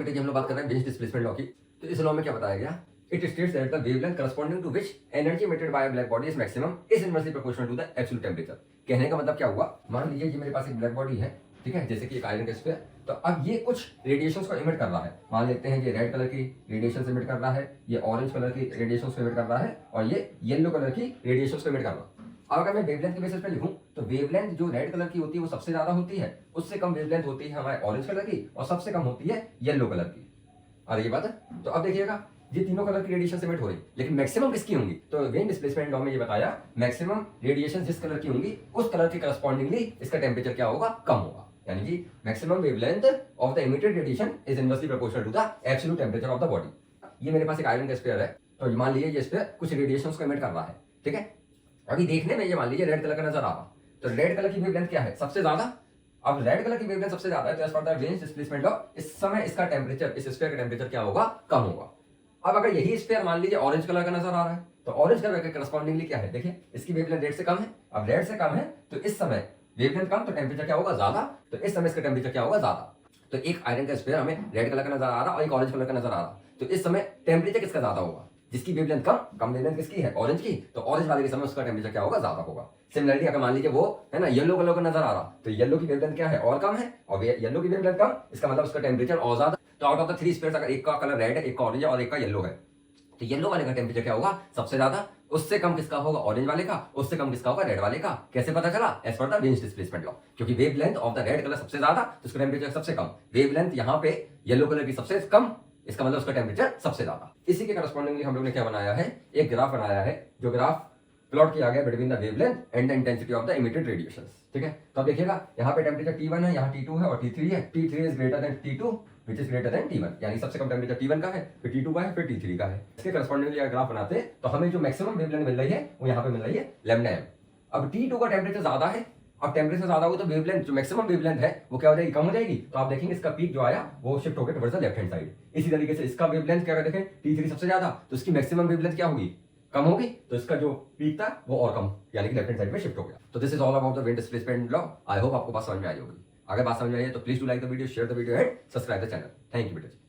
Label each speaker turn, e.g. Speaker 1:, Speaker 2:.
Speaker 1: हम लोग बात कर रहे हैं वेव्स डिस्प्लेसमेंट लॉ की। तो इस लॉ में क्या बताया गया? It states that the wavelength corresponding to which energy emitted by a black body is maximum is inversely proportional to the absolute temperature। कहने का मतलब क्या हुआ? मान लीजिए ये मेरे पास एक ब्लैक बॉडी है, ठीक है, जैसे कि एक आयरन का स्फीयर। तो अब ये कुछ रेडिएशंस को इमिट कर रहा है। मान लेते हैं ये रेड कलर की रेडिएशन इमिट कर रहा है, ये ऑरेंज कलर की रेडिएशंस को इमिट कर रहा है और ये येलो कलर की रेडिएशंस को इमिट कर रहा है। अब अगर मैं वेवलेंथ के बेसिस पे लिखूं तो वेवलेंथ जो रेड कलर की होती है वो सबसे ज्यादा होती है, उससे कम वेवलेंथ होती है हमारे ऑरेंज कलर की और सबसे कम होती है येलो कलर की। और ये बात है। तो अब देखिएगा ये तीनों कलर की रेडिएशन इमिट हो रही, लेकिन मैक्सिमम किसकी होंगी? तो वेन डिस्प्लेसमेंट लॉ में ये बताया मैक्सिमम रेडिएशन जिस कलर की होंगी उस कलर के करस्पॉन्डिंगली इसका टेम्परेचर क्या होगा? कम होगा। यानी कि maximum wavelength of the emitted radiation is inversely proportional to the absolute temperature of the body. ये मेरे पास एक आयरन का स्फीयर है, तो मान लीजिए ये स्फीयर कुछ रेडिएशंस को इमिट कर रहा है, ठीक है। अभी देखने में ये मान लीजिए रेड कलर का नजर आ रहा, तो रेड कलर की वेवलेंथ क्या है? सबसे ज्यादा। अब रेड कलर की वेवलेंथ सबसे ज्यादा है तो as per the Wien's displacement law इस समय इसका टेम्परेचर, इस स्फीयर का टेम्परेचर क्या होगा? कम होगा। अब अगर यही स्फीयर मान लीजिए ऑरेंज कलर का नजर आ रहा है तो ऑरेंज कलर के करस्पॉन्डिंगली क्या है? देखिए इसकी वेवलेंथ रेड से कम है। अब रेड से कम है तो इस समय वेवलेंथ कम तो टेम्परेचर क्या होगा? ज्यादा। तो इस समय इसका टेम्परेचर क्या होगा? ज्यादा। तो एक आयरन का स्फीयर हमें रेड कलर का नजर आ रहा और एक ऑरेंज कलर का नजर आ रहा, तो इस समय टेम्परेचर किसका ज्यादा होगा? जिसकी वेवलेंथ कम वेवलेंथ किसकी है? ऑरेंज की। तो ऑरेंज वाले के समय उसका टेम्परेचर क्या होगा? ज्यादा होगा। सिमिलरली अगर मान लीजिए वो है ना येलो कलर का नजर आ रहा, तो येलो की वेवलेंथ क्या है? और कम है, और येलो की वेवलेंथ कम, इसका मतलब उसका टेम्परेचर और ज्यादा। तो out of the three spheres अगर एक का कलर रेड है, एक का ऑरेंज है और एक का येलो है, तो येलो वाले का टेम्परेचर क्या होगा? सबसे ज्यादा। उससे कम किसका होगा? ऑरेंज वाले का। उससे कम किसका होगा? रेड वाले का। कैसे पता चला? As per the Wien's displacement law, क्योंकि wavelength of the red colour सबसे ज्यादा तो उसका टेम्परेचर सबसे कम। वेवलेंथ यहाँ पे येलो कलर की सबसे कम, इसका मतलब उसका टेम्परेचर सबसे ज्यादा। इसी के करस्पॉन्डिंगली हम लोग ने क्या बनाया है? एक ग्राफ बनाया है, जो ग्राफ प्लॉट किया गया between the wavelength and the intensity of the emitted radiations, ठीक है। तो अब देखिएगा यहाँ पे टेम्परेचर T1 है, यहाँ T2 है और T3 है। T3 is greater than T2 which is greater than T1, यानी सबसे कम टेम्परेचर T1 का है, फिर T2 का है, फिर T3 का है। इसके करस्पॉन्डिंगली अगर ग्राफ बनाते हैं तो हमें जो मैक्सिमम वेवलेंथ मिल रही है वो यहाँ पे मिल रही है लैम्डा m। अब T2 का टेम्परेचर ज्यादा है, अब टेम्परेचर ज्यादा हो तो वेवलेंथ जो मैक्सिमम वेवलेंथ है वो क्या हो जाएगी? कम हो जाएगी। तो आप देखेंगे इसका पीक जो आया वो शिफ्ट हो गया towards the left hand side. इसी तरीके से इसका वेवलेंथ क्या देखें, T3 सबसे ज्यादा, तो इसकी मैक्सिमम वेवलेंथ क्या होगी? कम होगी। तो इसका जो पीक था वो और कम, यानी कि लेफ्ट हैंड साइड में शिफ्ट हो गया। तो this is all about the wave displacement law. I hope आपको बात समझ में आई होगी। अगर बात समझ में आई है तो please do like the video, share the video and subscribe the channel. Thank you बेटा।